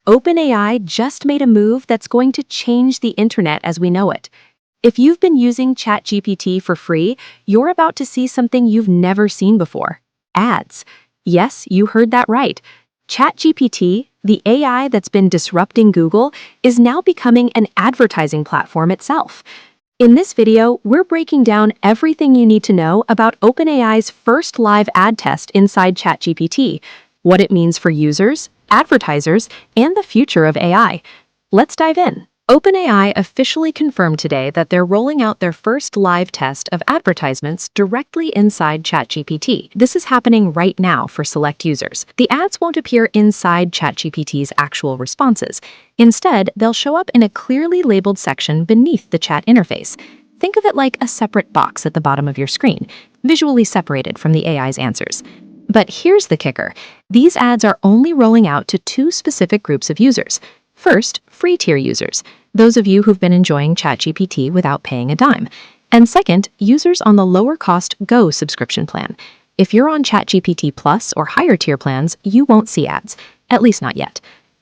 OpenAI just made a move that's going to change the internet as we know it. If you've been using ChatGPT for free, you're about to see something you've never seen before. Ads. Yes, you heard that right. ChatGPT, the AI that's been disrupting Google, is now becoming an advertising platform itself. In this video, we're breaking down everything you need to know about OpenAI's first live ad test inside ChatGPT, what it means for users, advertisers, and the future of AI. Let's dive in. OpenAI officially confirmed today that they're rolling out their first live test of advertisements directly inside ChatGPT. This is happening right now for select users. The ads won't appear inside ChatGPT's actual responses. Instead, they'll show up in a clearly labeled section beneath the chat interface. Think of it like a separate box at the bottom of your screen, visually separated from the AI's answers. But here's the kicker. These ads are only rolling out to two specific groups of users. First, free tier users, those of you who've been enjoying ChatGPT without paying a dime. And second, users on the lower-cost Go subscription plan. If you're on ChatGPT Plus or higher tier plans, you won't see ads, at least not yet.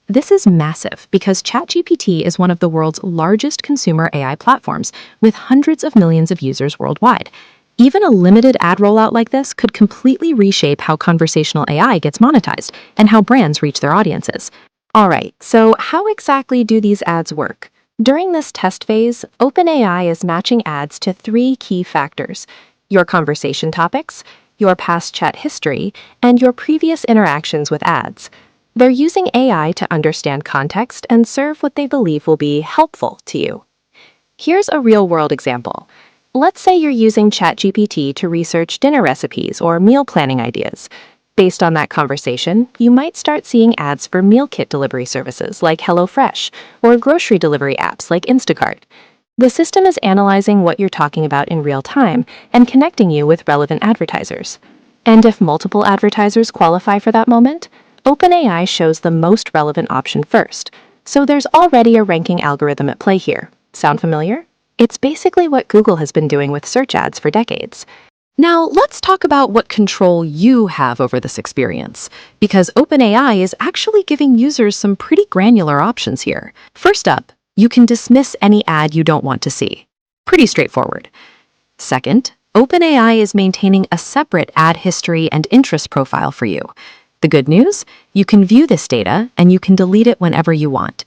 This is massive because ChatGPT is one of the world's largest consumer AI platforms, with hundreds of millions of users worldwide. Even a limited ad rollout like this could completely reshape how conversational AI gets monetized and how brands reach their audiences. Alright, so how exactly do these ads work? During this test phase, OpenAI is matching ads to three key factors: your conversation topics, your past chat history, and your previous interactions with ads. They're using AI to understand context and serve what they believe will be helpful to you. Here's a real-world example. Let's say you're using ChatGPT to research dinner recipes or meal planning ideas. Based on that conversation, you might start seeing ads for meal kit delivery services like HelloFresh or grocery delivery apps like Instacart. The system is analyzing what you're talking about in real time and connecting you with relevant advertisers. And if multiple advertisers qualify for that moment, OpenAI shows the most relevant option first. So there's already a ranking algorithm at play here. Sound familiar? It's basically what Google has been doing with search ads for decades. Now, let's talk about what control you have over this experience, because OpenAI is actually giving users some pretty granular options here. First up, you can dismiss any ad you don't want to see. Pretty straightforward. Second, OpenAI is maintaining a separate ad history and interest profile for you. The good news? You can view this data and you can delete it whenever you want.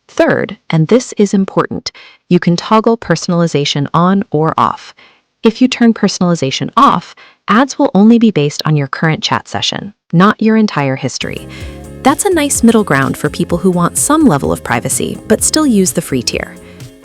Third, and this is important, you can toggle personalization on or off. If you turn personalization off, ads will only be based on your current chat session, not your entire history. That's a nice middle ground for people who want some level of privacy, but still use the free tier.